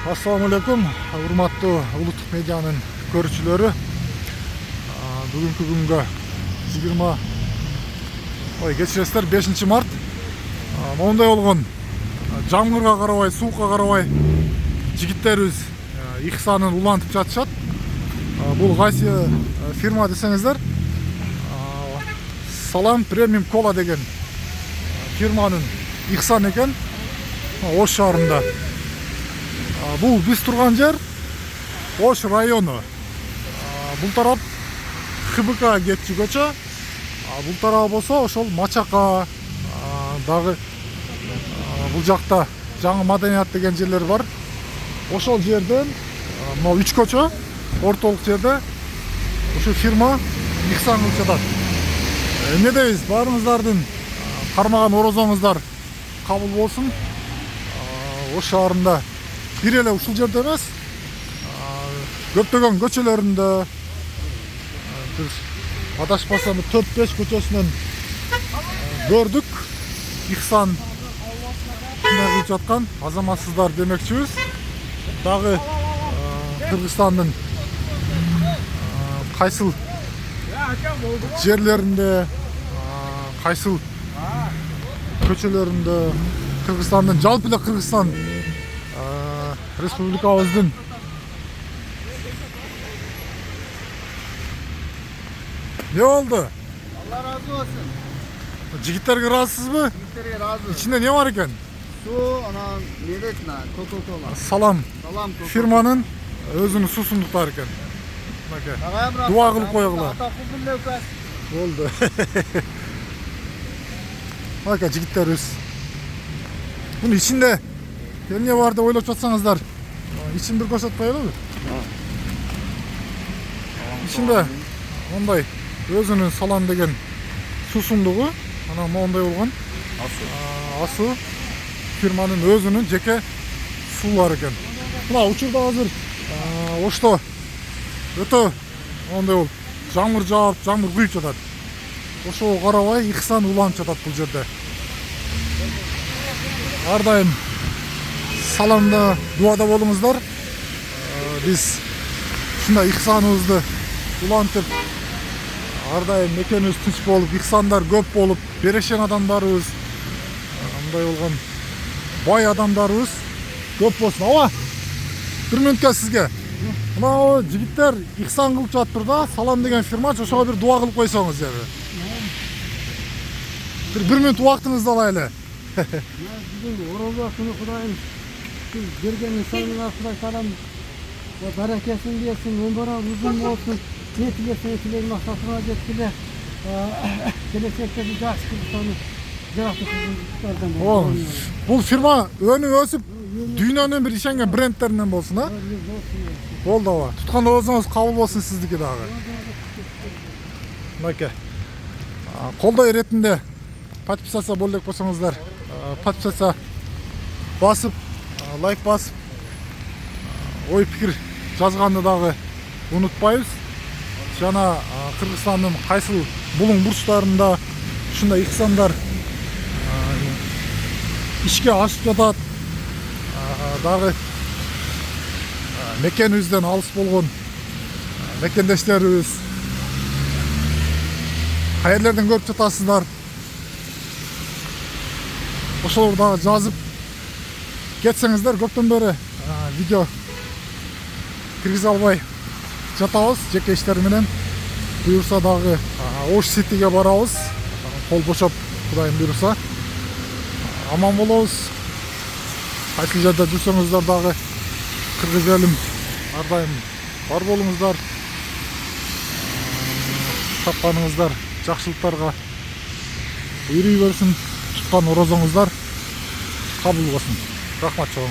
Assalamu alaikum, урматтуу улуттук медианын көрүүчүлөрү. Бүгүнкү күнгө 5 март. Мондай болгон жамгырга карабай, суукка карабай жигиттерибиз Ихсанын улантып жатышат. Бул кайсы фирма десеңиздер, Салам премиум кола деген фирманын Ихсан экен. Ош шаарында. Бул биз турган жер Ош району. Бул тарап ХБК кетчү көчө. Бул тарап болсо ошол Мачака, дагы бул жакта жаңы маданият деген жерлер бар. Ошол жерден могу 3 көчө ортолук жерде ошо фирма Ихсан кылып жатат. Эмне дейбиз? Баарыңыздардын кармаган орозоңуздар кабыл болсун. Ош шаарында бир эле ушул жерде эмес, көптөгөн көчөлөрүндө, адашпасам 4-5 көчөсүнөн көрдүк. Ихсан кылып жаткан азаматсыздар демекчибиз. Дагы Кыргызстандын кайсыл жерлеринде, кайсыл көчөлөрүндө, Кыргызстандын жалпы эле Кыргызстан республикабыздын не болду? Allah razı olsun. Жигиттерге ыраазысызбы? Sizlere razı olsun. İçinde ne var eкен? Su, ana, neresine? Coca-Cola. Салам Salam Coca-Cola. фирманын өзүнүн суусундуктары экен. Дуа кылып койгула. Болду. Бака жигиттерибиз. Bunun içinde ne var da ойлоп жатсаңыздар, için bir көрсөтүп коелубу? İçinde мондай өзүнүн салам деген суусундугу, ана мондай болгон асуу фирманын өзүнүн жеке суулары экен. Мына учурда азыр Ошто өтө мондай болуп жамгыр жаап, жамгыр куюп жатат. Ошого карабай Ихсан уланып жатат бул жерде. Ар дайым саламда, дуада болуңуздар. Биз ушундай Ихсаныбызды улантып, ар дайым мекенибиз тынч болуп, Ихсандар көп болуп, берешен адамдарыбыз, мындай болгон бай адамдарыбыз көп болсун. Ава, 1 мүнөткө сизге. Мына жигиттер Ихсан кылып жатыр да, Салам деген фирма, ошого бир дуа кылып койсоңуз жеби. 1 мүнөт убактыңызды алайлы. Orada şunu Kudayım, bergen insanına Kuday salam bereketini versin, ömrü uzun olsun, ne tilersen etilerin maksatına jetkiler, gelecekte bir жақсы Kırgızstan'ı жаратып Бул фирма өнүп өсүп, дүйнөнүн бир ишенген брендтеринен болсун, а? Болду аба. Туткан оозуңуз кабыл болсун сиздики дагы. Мынакей. Колдоо иретинде подписаться болдук болсоңуздар, подписаться басып, лайк басып, ой пикир жазганды дагы унутпайбыз. Жана Кыргызстандын кайсыл булуң бурчтарында ушундай Ихсандар ишке ашып жатат. Дагы мекенибизден алыс болгон мекендештерибиз каерлерден көрүп жатасыздар. Ошолор дагы жазып кетсеңиздер, көптөн бери видео киргизе албай жатабыз жеке иштер менен. Буюрса дагы Ош Ситиге барабыз. Кол бошоп, Кудайым буюрса. Аман болобуз. Кайсы жерде жүрсөңүздөр дагы кыргыз элим ар дайым бар болуңуздар. Тапканыңыздар жакшылыктарга үйрөй берсин. Туткан орозоңуздар кабыл болсун. Рахмат чоң.